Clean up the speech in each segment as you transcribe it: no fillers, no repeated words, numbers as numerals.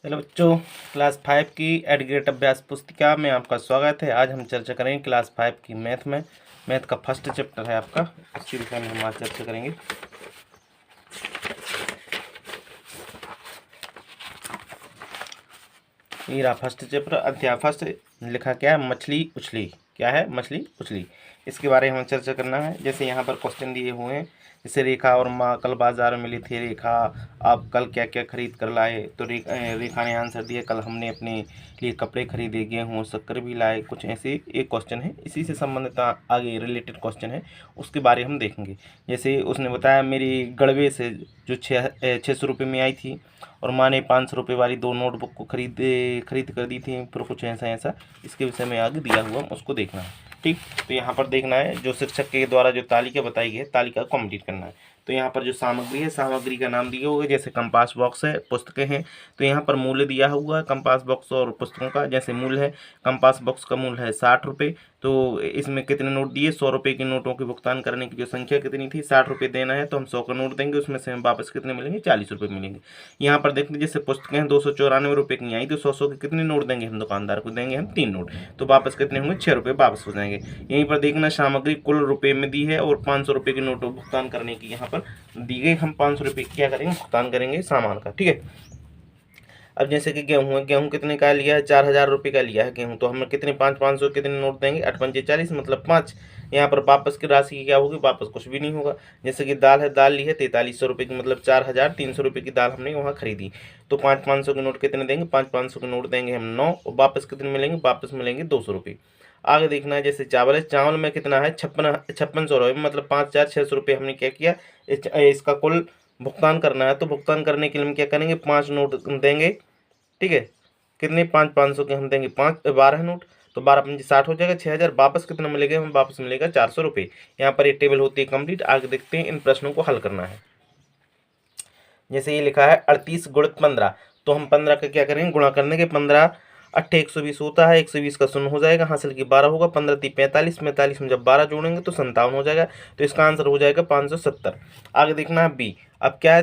Hello बच्चों, class 5 की एडग्रेड अभ्यास पुस्तिका में आपका स्वागत है। आज हम चर्चा करेंगे क्लास 5 की मैथ का फर्स्ट चैप्टर है आपका। उसी विषय में हम आज चर्चा करेंगे। ये रहा फर्स्ट चैप्टर, अध्याय फर्स्ट। लिखा क्या है? मछली उछली। क्या है? मछली उछली। इसके बारे में हमें चर्चा करना है। जैसे यहाँ पर क्वेश्चन दिए हुए हैं, जैसे रेखा और माँ कल बाजार में मिली थी। रेखा, आप कल क्या क्या खरीद कर लाए? तो रेखा ने आंसर दिया, कल हमने अपने लिए कपड़े खरीदे, गेहूँ शक्कर भी लाए। कुछ ऐसे एक क्वेश्चन है, इसी से संबंधित आगे रिलेटेड क्वेश्चन है, उसके बारे हम देखेंगे। जैसे उसने बताया, मेरी गड़वे से जो 600 रुपये में आई थी और माँ ने 500 रुपये वाली 2 नोटबुक को खरीद कर दी थी। फिर कुछ ऐसा ऐसा इसके विषय में आगे दिया हुआ, उसको देखना है। ठीक, तो यहाँ पर देखना है जो शिक्षक के द्वारा जो तालिका बताई गई है, तालिका को कंप्लीट करना है। तो यहाँ पर जो सामग्री है, सामग्री का नाम दिया हुआ है। जैसे कंपास बॉक्स है, पुस्तकें हैं, तो यहाँ पर मूल्य दिया हुआ है कंपास बॉक्स और पुस्तकों का। जैसे मूल्य है, कंपास बॉक्स का मूल्य है 60 रुपये। तो इसमें कितने नोट दिए? 100 रुपये के नोटों के भुगतान करने की जो संख्या कितनी थी? 60 रुपये देना है, तो हम 100 का नोट देंगे, उसमें से हम वापस कितने मिलेंगे? 40 रुपये मिलेंगे। यहाँ पर देखते, जैसे पुस्तकें 294 रुपये की आई, तो 100 के कितने नोट देंगे हम? दुकानदार को देंगे हम 3 नोट, तो वापस कितने होंगे? 6 रुपये वापस हो जाएंगे। यहीं पर देखना, सामग्री कुल रुपये में दी है और 500 रुपये के नोटों भुगतान करने की यहाँ पर दी गई। हम 500 रुपये क्या करेंगे? भुगतान करेंगे सामान का। ठीक है। अब जैसे कि गेहूँ है, गेहूँ कितने का लिया है? 4000 रुपये का लिया है गेहूँ, तो हमें कितने 500 कितने नोट देंगे? 8 पंजे 40, मतलब 5। यहाँ पर वापस की राशि क्या होगी? वापस कुछ भी नहीं होगा। जैसे कि दाल है, दाल ली है 4300 रुपये की, मतलब 4300 रुपये की दाल हमने वहाँ खरीदी। तो 500 के नोट कितने देंगे? 500 के नोट देंगे हम 9, और वापस कितने मिलेंगे? वापस मिलेंगे 200 रुपये। आगे देखना है, जैसे चावल है, चावल में कितना है? 5600 रुपये, मतलब 5600 रुपये हमने क्या किया? इसका कुल भुगतान करना है। तो भुगतान करने के लिए हम क्या करेंगे? 5 नोट देंगे। ठीक है, कितने? 500 के हम देंगे 12 नोट, तो 12 पंजे 60 हो जाएगा, 6000। वापस कितना मिलेगा? हम वापस मिलेगा 400 रुपये। यहाँ पर ये टेबल होती है कंप्लीट। आगे देखते हैं, इन प्रश्नों को हल करना है। जैसे ये लिखा है 38 गुणित 15, तो हम 15 का क्या करेंगे? गुणा करने के 15 8 120 होता है, 120 का शून्य हो जाएगा, हासिल की 12 होगा, 15 × 45, 45 में जब 12 जोड़ेंगे तो 57 हो जाएगा। तो इसका आंसर हो जाएगा 570। आगे देखना है बी। अब क्या है?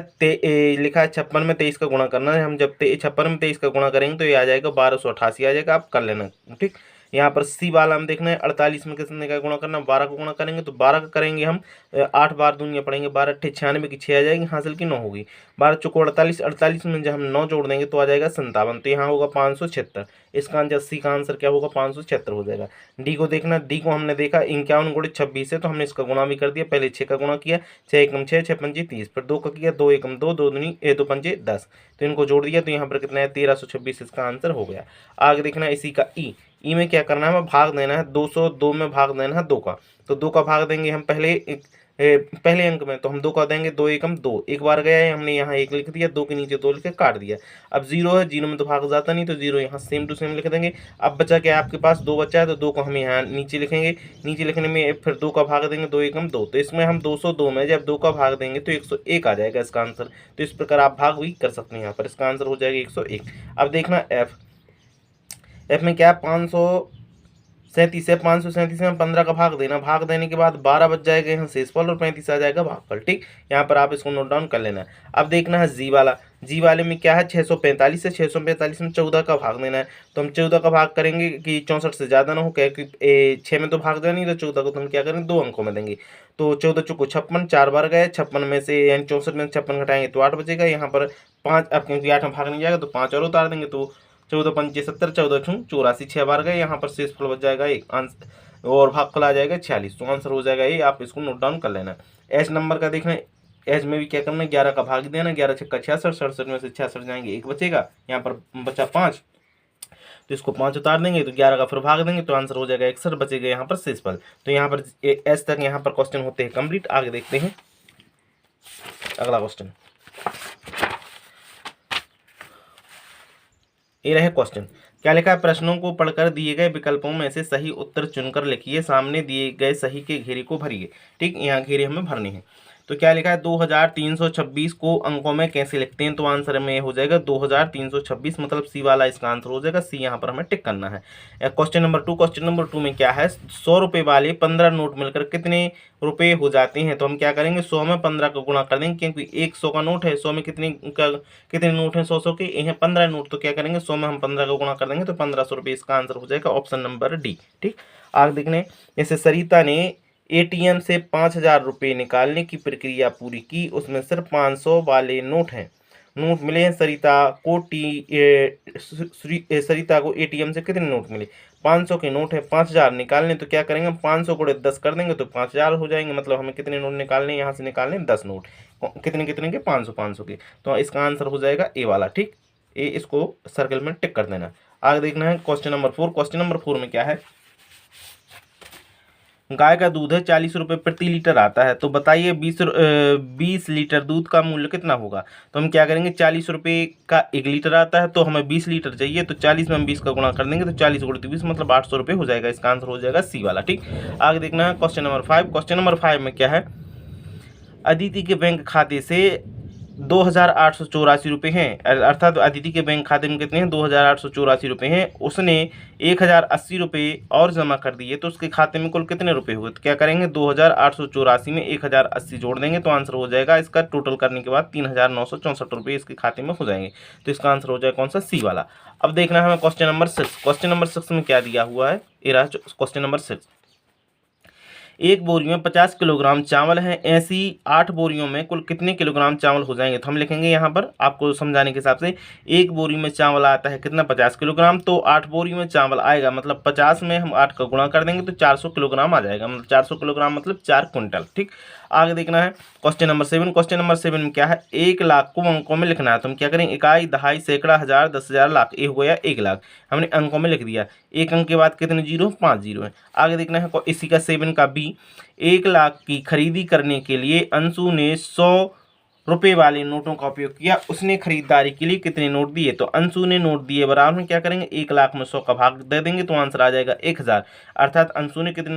लिखा है 56 में 23 का गुणा करना है। हम जब 56 में 23 का गुणा करेंगे तो ये आ जाएगा 1288 आ जाएगा। आप कर लेना। ठीक, यहाँ पर सी वाला हम देखना है 48 में कितने का गुणा करना? 12 का गुणा करेंगे, तो 12 का करेंगे हम 8 बार दुनिया पढ़ेंगे, 12 × 96 की 6 आ जाएगी, हासिल की 9 होगी। 12 चौको 48, 48 में जब हम 9 जोड़ देंगे तो आ जाएगा 57। तो यहाँ होगा 576। इसका आंसर सी का आंसर क्या होगा? 576 हो जाएगा। डी को देखना, डी को हमने देखा 51 गुणित 26 है, तो हमने इसका गुणा भी कर दिया। पहले 6 का गुणा किया, 6 एकम 6, 6 पंजे 30, फिर 2 का किया, 2 एकम 2, 2 दूनी 2 पंजे 10, तो इनको जोड़ दिया, तो यहाँ पर कितना है? 1326 इसका आंसर हो गया। आगे देखना इसी का ई में क्या करना है? हमें भाग देना है। 202 में भाग देना है 2 का, तो 2 का भाग देंगे हम पहले अंक में, तो हम 2 का देंगे 2 एकम 2, एक बार गया है, हमने यहाँ 1 लिख दिया, 2 के नीचे 2 लिख के काट दिया। अब 0 है, 0 में तो भाग जाता नहीं, तो 0 यहाँ सेम टू सेम लिख देंगे। अब बचा क्या है? आपके पास 2 बचा है, तो 2 को हम यहाँ नीचे लिखेंगे। नीचे लिखने में फिर 2 का भाग देंगे, 2 एकम 2, तो इसमें हम 202 में जब 2 का भाग देंगे तो 101 आ जाएगा इसका आंसर। तो इस प्रकार आप भाग भी कर सकते हैं। यहाँ पर इसका आंसर हो जाएगा 101। अब देखना एफ में क्या है? 537 है, 537 में 15 का भाग देना। भाग देने के बाद 12 बच जाएगा यहाँ शेषफल, और 35 आ जाएगा भागफल। ठीक, यहाँ पर आप इसको नोट डाउन कर लेना है। अब देखना है जी वाला। जी वाले में क्या है? 645 है, 645 में 14 का भाग देना है। तो हम 14 का भाग करेंगे कि 64 से ज़्यादा ना हो, क्योंकि 6 में तो भाग देना नहीं, तो 14 को तो हम क्या करेंगे? 2 अंकों में देंगे। तो 14 चौको 56, 4 बार गए, 56 में से यानी 64 में 56 घटाएंगे तो 8 बचेगा। यहाँ पर 5, अब क्योंकि 8 में भाग नहीं जाएगा तो 5 और उतार देंगे, तो 14 पंचे 70, 14 छूं 84, 6 बार गए। यहाँ पर शेषफल बच जाएगा 1, आंसर और भागफल आ जाएगा 46, तो आंसर हो जाएगा ये। आप इसको नोट डाउन कर लेना। एच नंबर का देखना, एच में भी क्या करना है? 11 का भाग देना, 11 छक्का 66, 67 में से 66 जाएंगे, 1 बचेगा। यहाँ पर बचा 5, तो इसको 5 उतार देंगे, तो 11 का फिर भाग देंगे, तो आंसर हो जाएगा 61, बचेगा यहाँ पर शेषफल। तो यहाँ पर एच तक यहाँ पर क्वेश्चन होते हैं कंप्लीट। आगे देखते हैं अगला क्वेश्चन। ये रहे क्वेश्चन। क्या लिखा है? प्रश्नों को पढ़कर दिए गए विकल्पों में से सही उत्तर चुनकर लिखिए, सामने दिए गए सही के घेरे को भरिए। ठीक, यहाँ घेरे हमें भरने हैं। तो क्या लिखा है 2326 को अंकों में कैसे लिखते हैं, तो आंसर में हो जाएगा 2326, मतलब सी वाला इसका आंसर हो जाएगा, सी यहाँ पर हमें टिक करना है। क्वेश्चन नंबर 2, क्वेश्चन नंबर 2 में क्या है, 100 रुपये वाले 15 नोट मिलकर कितने रुपए हो जाते हैं, तो हम क्या करेंगे 100 में 15 का गुणा कर देंगे, क्योंकि 100 का नोट है, 100 में कितने नोट हैं, 100 के, ये हैं 15 नोट, तो क्या करेंगे 100 में हम 15 का गुणा कर देंगे तो 1500 रुपये इसका आंसर हो जाएगा, ऑप्शन नंबर डी। ठीक, आगे देखने, जैसे सरिता ने एटीएम से 5000 रुपये निकालने की प्रक्रिया पूरी की, उसमें सिर्फ 500 वाले नोट मिले हैं। सरिता को एटीएम से कितने नोट मिले, 500 के नोट है, 5000 निकालने, तो क्या करेंगे हम 500 को 10 कर देंगे तो 5000 हो जाएंगे, मतलब हमें कितने नोट निकालने, यहाँ से निकालने 10 नोट, कितने के 500 के, तो इसका आंसर हो जाएगा ए वाला। ठीक, ए, इसको सर्कल में टिक कर देना। आगे देखना है क्वेश्चन नंबर 4, क्वेश्चन नंबर 4 में क्या है, गाय का दूध है 40 रुपये प्रति लीटर आता है, तो बताइए 20 लीटर दूध का मूल्य कितना होगा, तो हम क्या करेंगे 40 रुपये का 1 लीटर आता है, तो हमें 20 लीटर चाहिए, तो 40 में हम 20 का गुणा कर देंगे तो 40 गुणित 20 मतलब 800 रुपये हो जाएगा, इसका आंसर हो जाएगा सी वाला। ठीक, आगे देखना है क्वेश्चन नंबर 5, क्वेश्चन नंबर 5 में क्या है, अदिति के बैंक खाते से 2884 रुपये हैं, अर्थात अदिति के बैंक खाते में कितने हैं 2884 रुपये हैं, उसने 1080 रुपये और जमा कर दिए, तो उसके खाते में कुल कितने रुपए हुए, तो क्या करेंगे 2884 में 1080 जोड़ देंगे तो आंसर हो जाएगा इसका, टोटल करने के बाद 3964 रुपये इसके खाते में हो जाएंगे, तो इसका आंसर हो जाएगा कौन सा, सी वाला। अब देखना है हमें क्वेश्चन नंबर 6, क्वेश्चन नंबर 6 में क्या दिया हुआ है, ये रहा क्वेश्चन नंबर 6, एक बोरी में 50 किलोग्राम चावल है, ऐसी 8 बोरियों में कुल कितने किलोग्राम चावल हो जाएंगे, तो हम लिखेंगे यहाँ पर आपको समझाने के हिसाब से, एक बोरी में चावल आता है कितना 50 किलोग्राम, तो 8 बोरी में चावल आएगा, मतलब 50 में हम 8 का गुणा कर देंगे तो 400 किलोग्राम आ जाएगा, मतलब 400 किलोग्राम मतलब 4 क्विंटल। ठीक, आगे देखना है क्वेश्चन नंबर 7, क्वेश्चन नंबर 7 में क्या है, 1 लाख को अंकों में लिखना है, तो हम क्या करेंगे इकाई, दहाई, सैकड़ा, हजार, 10,000, लाख, ये हो गया 1 लाख, हमने अंकों में लिख दिया, एक अंक के बाद कितने जीरो, 5 जीरो है। आगे देखना है इसी का 7 का बी, 1 लाख की खरीदी करने के लिए अंशु ने 100 रुपये वाले नोटों का उपयोग किया, उसने खरीदारी के लिए कितने नोट दिए, तो अंशु ने नोट दिए बराबर में क्या करेंगे 1 लाख में 100 का भाग दे देंगे तो आंसर आ जाएगा 1000, अर्थात अंशु ने कितने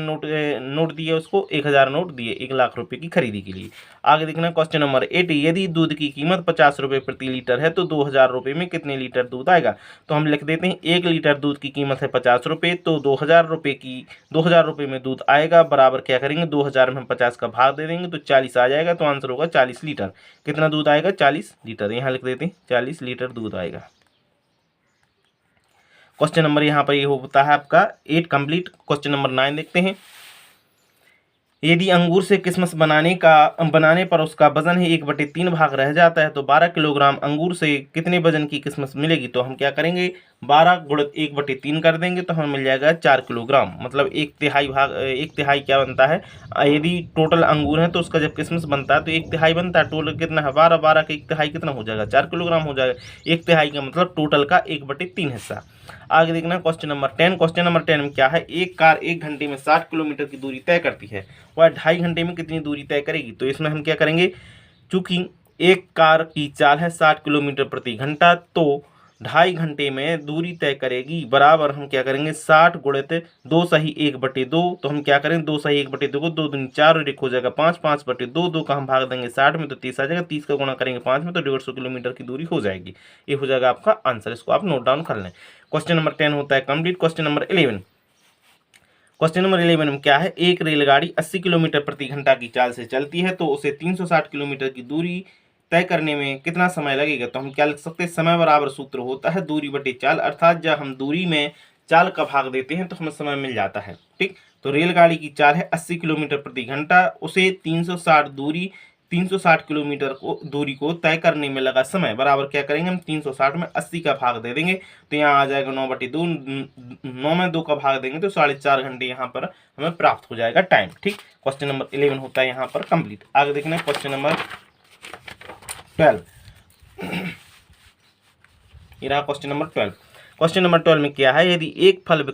नोट दिए, उसको 1000 नोट दिए 1 लाख रुपए की खरीदी के लिए। आगे देखना क्वेश्चन नंबर 8, यदि दूध की कीमत 50 रुपये प्रति लीटर है तो 2000 रुपये में कितने लीटर दूध आएगा, तो हम लिख देते हैं 1 लीटर दूध की कीमत है 50 रुपये, तो 2000 रुपये में दूध आएगा, बराबर क्या करेंगे 2000 में हम 50 का भाग दे देंगे तो 40 आ जाएगा, तो आंसर होगा 40 लीटर। कितना दूध आएगा 40 लीटर, यहाँ लिख देते हैं 40 लीटर दूध आएगा। क्वेश्चन नंबर यहाँ पर ये होता है आपका 8 कंप्लीट। क्वेश्चन नंबर 9 देखते हैं, यदि अंगूर से किशमिश बनाने पर उसका वजन है 1/3 भाग रह जाता है तो 12 किलोग्राम अंगूर से कितने वजन की किशमिश मिलेगी, तो हम क्या करेंगे 12 गुणित 1/3 कर देंगे तो हमें मिल जाएगा 4 किलोग्राम, मतलब 1/3 क्या बनता है, यदि टोटल अंगूर है तो उसका जब किशमिश बनता है तो 1/3 बनता है, टोटल कितना है 12, 12 का 1/3 कितना हो जाएगा 4 किलोग्राम हो जाएगा, 1/3 का मतलब टोटल का 1/3 हिस्सा। आगे देखना क्वेश्चन नंबर 10, क्वेश्चन नंबर 10 में क्या है, एक कार 1 घंटे में 60 किलोमीटर की दूरी तय करती है, वह 2.5 घंटे में कितनी दूरी तय करेगी, तो इसमें हम क्या करेंगे, चूंकि एक कार की चाल है 60 किलोमीटर प्रति घंटा, तो 2.5 घंटे में दूरी तय करेगी, बराबर हम क्या करेंगे 60 गुणित 2 सही 1/2, तो हम क्या करेंगे 2 सही 1/2 को 2 दूनी 4 और 1 हो जाएगा 5, 5/2, 2 का हम भाग देंगे 60 में तो 30 आ जाएगा, 30 का गुणा करेंगे 5 में तो 150 किलोमीटर की दूरी हो जाएगी, ये हो जाएगा आपका आंसर, इसको आप नोट डाउन कर लें। क्वेश्चन नंबर 10 होता है complete. Question number 11, question number 11 में क्या है, एक रेलगाड़ी 80 किलोमीटर प्रति घंटा की चाल से चलती है तो उसे 360 किलोमीटर की दूरी तय करने में कितना समय लगेगा, तो हम क्या लिख सकते हैं, समय बराबर सूत्र होता है दूरी बटे चाल, अर्थात जब हम दूरी में चाल का भाग देते हैं तो हमें समय मिल जाता है। ठीक, तो रेलगाड़ी की चाल है 80 किलोमीटर प्रति घंटा, उसे 360 किलोमीटर को दूरी को तय करने में लगा समय, बराबर क्या करेंगे हम 360 में 80 का भाग दे देंगे तो यहाँ आ जाएगा 9/2, 9 में 2 का भाग देंगे तो 4.5 घंटे यहाँ पर हमें प्राप्त हो जाएगा टाइम। ठीक, क्वेश्चन नंबर 11 होता है यहाँ पर कंप्लीट। आगे देखना है क्वेश्चन नंबर 12, ये रहा क्वेश्चन नंबर 12। क्वेश्चन नंबर 12 में क्या है, यदि एक फल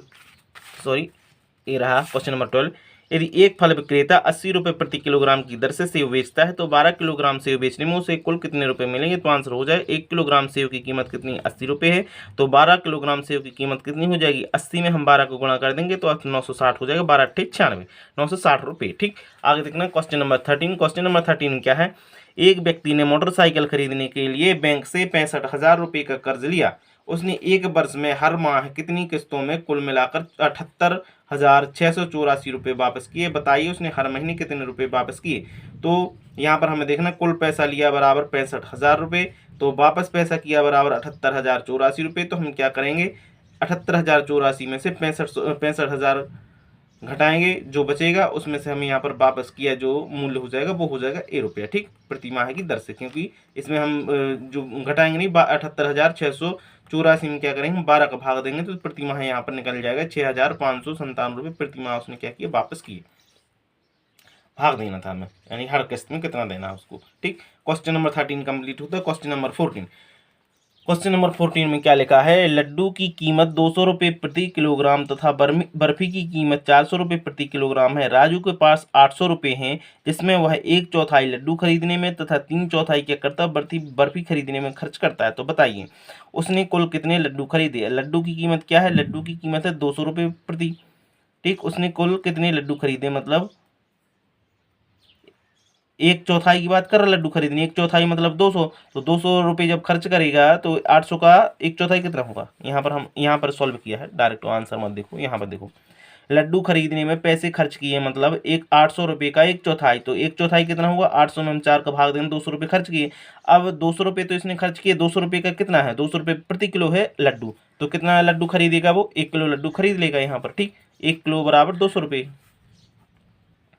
ये रहा क्वेश्चन नंबर 12, यदि एक फल विक्रेता 80 रुपये प्रति किलोग्राम की दर से सेब बेचता है तो 12 किलोग्राम सेब बेचने में उसे कुल कितने रुपए मिलेंगे? तो आंसर हो जाए 1 किलोग्राम सेब की कीमत कितनी? 80 रुपये है, तो 12 किलोग्राम सेब की कीमत कितनी हो जाएगी? 80 में हम 12 को गुणा कर देंगे तो 960 हो जाएगा, 12 अट्ठे 96, 960 रुपये। ठीक, आगे देखना क्वेश्चन नंबर 13। क्वेश्चन नंबर 13 क्या है? एक व्यक्ति ने मोटरसाइकिल खरीदने के लिए बैंक से 65,000 रुपये का कर्ज लिया। उसने एक वर्ष में हर माह कितनी किस्तों में कुल मिलाकर 78,684 रुपये वापस किए? बताइए उसने हर महीने कितने रुपए वापस किए? तो यहाँ पर हमें देखना कुल पैसा लिया बराबर 65,000 रुपये, तो वापस पैसा किया बराबर 78,084 रुपये। तो हम क्या करेंगे? 78,084 में से 65,000 घटाएंगे, जो बचेगा उसमें से हमें यहाँ पर वापस किया जो मूल्य हो जाएगा वो हो जाएगा ₹1। ठीक, प्रति माह की दर से, क्योंकि इसमें हम जो घटाएंगे नहीं, 78,684 में क्या करेंगे? 12 का भाग देंगे तो प्रति माह यहाँ पर निकल जाएगा 6,597 रुपये प्रति माह उसने क्या किया? वापस किए। भाग देना था हमें, यानी हर किस्त में कितना देना है उसको। ठीक, क्वेश्चन नंबर 13 कंप्लीट होता है। Question number 14। क्वेश्चन नंबर 14 में क्या लिखा है? लड्डू की कीमत 200 रुपये प्रति किलोग्राम तथा बर्फी की कीमत 400 रुपये प्रति किलोग्राम है। राजू के पास 800 रुपये हैं, जिसमें वह 1/4 लड्डू खरीदने में तथा 3/4 क्या करता बर्फी खरीदने में खर्च करता है। तो बताइए उसने कुल कितने लड्डू खरीदे? लड्डू की कीमत क्या है? लड्डू की कीमत है 200 रुपये प्रति। ठीक, उसने कुल कितने लड्डू खरीदे? मतलब 1/4 की बात कर रहा, लड्डू खरीदने 1/4 मतलब 200, तो 200 रुपये जब खर्च करेगा तो 800 का 1/4 कितना होगा? यहाँ पर हम यहाँ पर सॉल्व किया है, डायरेक्ट आंसर मत देखो, यहाँ पर देखो लड्डू खरीदने में पैसे खर्च किए, मतलब 800 रुपये का 1/4, तो 1/4 कितना होगा? 800 में हम 4 का भाग देंगे, 200 रुपये खर्च किए। अब 200 रुपये तो इसने खर्च किए, 200 रुपये का कितना है? 200 रुपये प्रति किलो है लड्डू, तो कितना लड्डू खरीदेगा वो? 1 किलो लड्डू खरीद लेगा यहाँ पर। ठीक, 1 किलो बराबर 200 रुपये,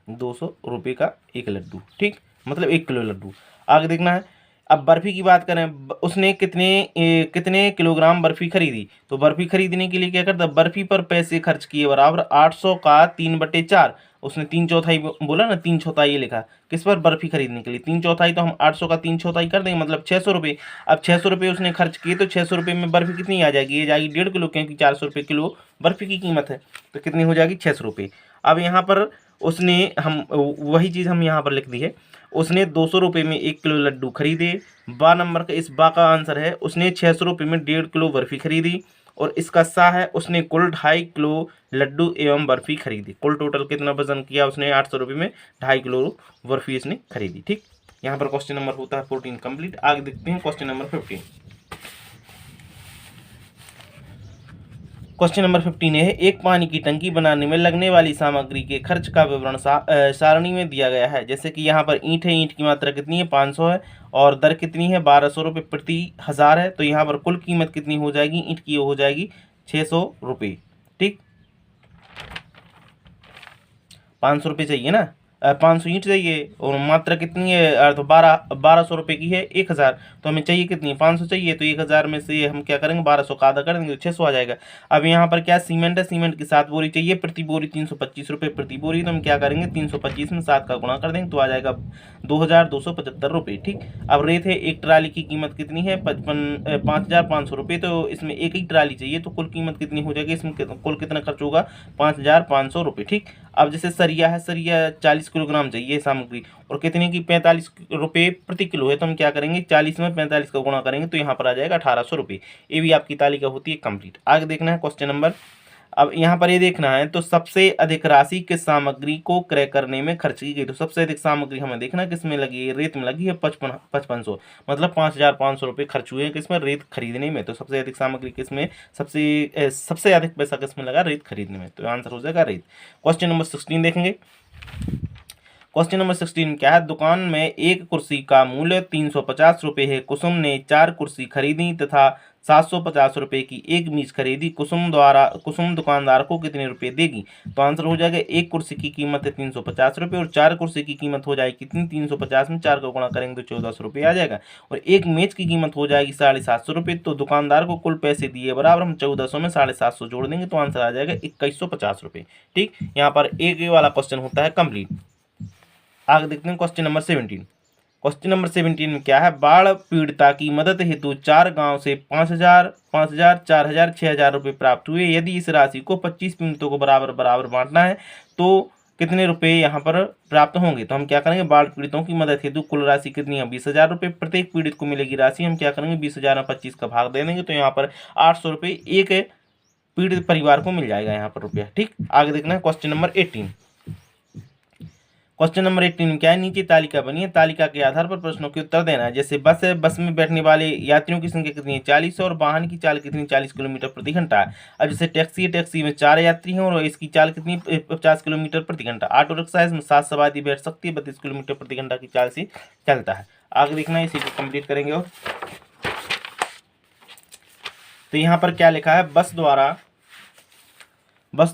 200 रुपये का एक लड्डू। ठीक, मतलब 1 किलो लड्डू। आगे देखना है, अब बर्फी की बात करें, उसने कितने किलोग्राम बर्फी खरीदी? तो बर्फी खरीदने के लिए क्या करता? बर्फी पर पैसे खर्च किए बराबर 800 का 3/4। उसने 3/4 बोला ना, 3/4 ये लिखा किस पर? बर्फी खरीदने के लिए। 3/4 तो हम 800 का 3/4 कर देंगे, मतलब 600 रुपये। अब 600 रुपये उसने खर्च किए तो 600 रुपये में बर्फी कितनी आ जाएगी? ये जाएगी 1.5 किलो, क्योंकि 400 रुपये किलो बर्फी की कीमत है, तो कितनी हो जाएगी? 600 रुपये। अब यहाँ पर उसने हम वही चीज़ हम यहाँ पर लिख दी है, उसने 200 रुपये में 1 किलो लड्डू खरीदे। बा नंबर का, इस बा का आंसर है उसने 600 रुपये में 1.5 किलो बर्फ़ी खरीदी। और इसका सा है उसने कुल 2.5 किलो लड्डू एवं बर्फ़ी खरीदी। कुल टोटल कितना वजन किया उसने? 800 रुपये में 2.5 किलो बर्फ़ी इसने खरीदी। ठीक, यहाँ पर क्वेश्चन नंबर होता है 14 कंप्लीट। आगे देखते हैं क्वेश्चन नंबर 15। क्वेश्चन नंबर 15 है, एक पानी की टंकी बनाने में लगने वाली सामग्री के खर्च का विवरण सारणी में दिया गया है। जैसे कि यहाँ पर ईंट है, ईंट की मात्रा कितनी है? 500 है, और दर कितनी है? 1200 रुपये प्रति 1000 है। तो यहाँ पर कुल कीमत कितनी हो जाएगी ईंट की? हो जाएगी 600 रुपये। ठीक, 500 रुपये चाहिए ना, 500 ईंट चाहिए, और मात्रा कितनी है? तो 1200 रुपये की है 1000, तो हमें चाहिए कितनी? 500 चाहिए, तो 1000 में से हम क्या करेंगे? 1200 का आधा कर देंगे तो 600 आ जाएगा। अब यहाँ पर क्या सीमेंट है? सीमेंट की 7 बोरी चाहिए, प्रति बोरी 325 रुपये प्रति बोरी, तो हम क्या करेंगे? 325 में 7 का गुणा कर देंगे तो आ जाएगा 2275 रुपये। ठीक, अब रेत है, एक ट्राली की कीमत कितनी है? 5,500 रुपये, तो इसमें एक ही ट्राली चाहिए, तो कुल कीमत कितनी हो जाएगी? इसमें कुल कितना खर्च होगा? 5,500 रुपये। ठीक, अब जैसे सरिया है, सरिया 40 किलोग्राम चाहिए सामग्री, और कितने की? 45 रुपये प्रति किलो है, तो हम क्या करेंगे? 40 में 45 का गुणा करेंगे तो यहाँ पर आ जाएगा 1800 रुपये। ये भी आपकी तालिका होती है कंप्लीट। आगे देखना है क्वेश्चन नंबर, अब यहाँ पर ये देखना है, तो सबसे अधिक राशि किस सामग्री को क्रय करने में खर्च की गई? तो सबसे अधिक सामग्री हमें देखना किस में लगी है? रेत में लगी है 5500, मतलब 5,500 रुपये खर्च हुए हैं किसमें? रेत खरीदने में। तो सबसे अधिक सामग्री किसमें? सबसे अधिक पैसा किसमें लगा? रेत खरीदने में, तो आंसर हो जाएगा रेत। क्वेश्चन नंबर 16 देखेंगे। क्वेश्चन नंबर 16 क्या है? दुकान में एक कुर्सी का मूल्य 350 रुपये है। कुसुम ने 4 कुर्सी खरीदी तथा 750 रुपये की एक मेज खरीदी। कुसुम दुकानदार को कितने रुपए देगी? तो आंसर हो जाएगा, एक कुर्सी की कीमत है 350 रुपये, और 4 कुर्सी की कीमत हो जाएगी कितनी? 350 में 4 का गुणा करेंगे तो 1400 रुपये आ जाएगा, और एक मेज की कीमत हो जाएगी 750 रुपये। तो दुकानदार को कुल पैसे दिए बराबर, हम 1400 में 750 जोड़ देंगे तो आंसर आ जाएगा 2150 रुपये। ठीक, यहाँ पर एक वाला क्वेश्चन होता है कंप्लीट। आगे देखते हैं क्वेश्चन नंबर 17। क्वेश्चन नंबर 17 में क्या है? बाढ़ पीड़िता की मदद हेतु 4 गांव से 5,000, 5,000, 4,000, 6,000 रुपये प्राप्त हुए। यदि इस राशि को 25 पीड़ितों को बराबर बराबर बांटना है तो कितने रुपए यहाँ पर प्राप्त होंगे। तो हम क्या करेंगे, बाढ़ पीड़ितों की मदद हेतु कुल राशि कितनी है, 20,000 रुपये। प्रत्येक पीड़ित को मिलेगी राशि, हम क्या करेंगे 20,000 में 25 का भाग दे देंगे, तो यहाँ पर 800 रुपये एक पीड़ित परिवार को मिल जाएगा यहाँ पर रुपया। ठीक, आगे देखना है क्वेश्चन नंबर 18। क्वेश्चन नंबर 18 में क्या है, नीचे तालिका बनी है, तालिका के आधार पर प्रश्नों के उत्तर देना है। जैसे बस है, बस में बैठने वाले यात्रियों की संख्या कितनी है, 40 और वाहन की चाल कितनी, 40 किलोमीटर प्रति घंटा है। अब जैसे टैक्सी है, टैक्सी में 4 यात्री हैं और इसकी चाल कितनी, 50 किलोमीटर प्रति घंटा। ऑटो रिक्शा है, इसमें 7 सवारी बैठ सकती है, 32 किलोमीटर प्रति घंटा की चाल से चलता है। आगे देखना है, इसी को कंप्लीट करेंगे। और तो यहाँ पर क्या लिखा है, बस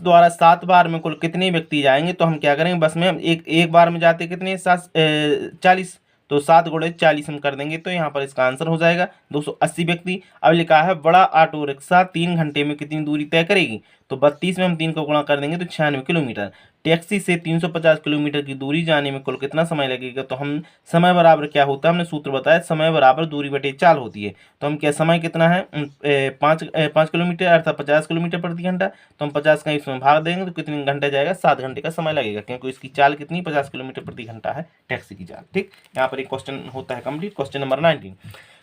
द्वारा 7 बार में कुल कितने व्यक्ति जाएंगे। तो हम क्या करेंगे, बस में हम एक बार में जाते कितने 40, तो 7 गुणे 40 हम कर देंगे, तो यहाँ पर इसका आंसर हो जाएगा 280 व्यक्ति। अब लिखा है बड़ा ऑटो रिक्शा 3 घंटे में कितनी दूरी तय करेगी। तो 32 में हम 3 को गुणा कर देंगे तो 96 किलोमीटर। टैक्सी से 350 किलोमीटर की दूरी जाने में कुल कितना समय लगेगा। तो हम समय बराबर क्या होता है, हमने सूत्र बताया, समय बराबर दूरी बटे चाल होती है। तो हम क्या, समय कितना है 5 किलोमीटर अर्थात 50 किलोमीटर प्रति घंटा। तो हम 50 का इसमें भाग देंगे तो कितने घंटे जाएगा, 7 घंटे का समय लगेगा, क्योंकि इसकी चाल कितनी 50 किलोमीटर प्रति घंटा है टैक्सी की चाल। ठीक, यहाँ पर एक क्वेश्चन होता है complete. Question number 19।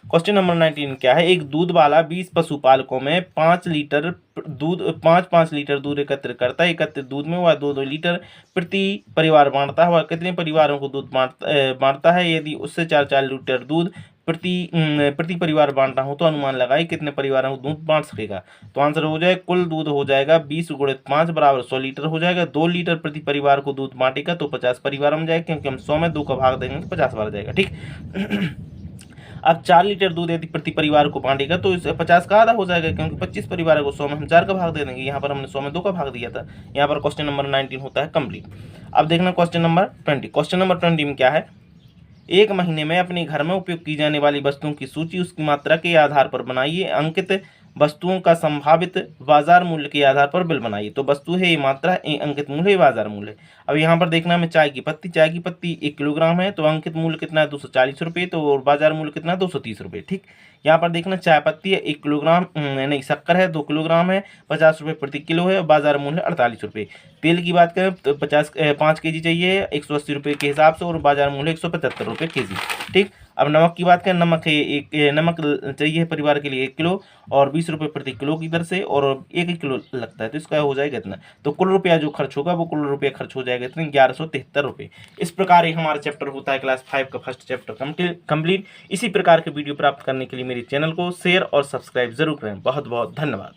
Question number 19 क्या है, एक दूध वाला 20 पशुपालकों में 5 लीटर दूध 5 लीटर दूध एकत्र करता है। एकत्रित दूध में वह 2 लीटर प्रति परिवार बांटता है। वह कितने परिवारों को दूध बांटता है। यदि उससे 4 लीटर दूध प्रति परिवार बांटना हो तो अनुमान लगाए कितने परिवारों को दूध बांट सकेगा। तो आंसर हो जाएगा, कुल दूध हो जाएगा 20 × 5 बराबर 100 लीटर हो जाएगा। 2 लीटर प्रति परिवार को दूध बांटेगा तो 50 परिवार में जाएगा, क्योंकि हम 100 में 2 का भाग देंगे तो 50 बार जाएगा। ठीक अब 4 लीटर दूध यदि प्रति परिवार को बांटेगा तो इसे 50 का आधा हो जाएगा, क्योंकि 25 परिवार को 100 में हम 4 का भाग दे देंगे। यहाँ पर हमने 100 में 2 का भाग दिया था। यहाँ पर क्वेश्चन नंबर 19 होता है कंप्लीट। अब देखना क्वेश्चन नंबर 20। क्वेश्चन नंबर 20 में क्या है, एक महीने में अपने घर में उपयोग की जाने वाली वस्तुओं की सूची उसकी मात्रा के आधार पर बनाइए। अंकित वस्तुओं का संभावित बाजार मूल्य के आधार पर बिल बनाइए। तो वस्तु है ये मात्रा, अंकित मूल्य है बाजार मूल्य। अब यहाँ पर देखना है, चाय की पत्ती 1 किलोग्राम है, तो अंकित मूल्य कितना है 240 रुपये, तो और बाजार मूल्य कितना है 230 रुपये। ठीक, यहाँ पर देखना चाय पत्ती है 1 किलोग्राम, नहीं शक्कर है 2 किलोग्राम है, 50 रुपये प्रति किलो है, बाजार मूल्य 48 रुपये। तेल की बात करें तो 5 kg चाहिए 180 रुपये के हिसाब से, और बाजार मूल्य 175 रुपये kg। ठीक, अब नमक की बात करें, नमक है नमक चाहिए परिवार के लिए 1 किलो और 20 रुपये प्रति किलो की दर से, और 1 किलो लगता है, तो इसका हो जाएगा इतना। तो कुल रुपया जो खर्च होगा वो कुल रुपया खर्च हो जाएगा इतने 1173 रुपये। इस प्रकार हमारा चैप्टर होता है क्लास 5 का फर्स्ट चैप्टर कंप्लीट। इसी प्रकार के वीडियो प्राप्त करने के लिए मेरे चैनल को शेयर और सब्सक्राइब जरूर करें। बहुत बहुत धन्यवाद।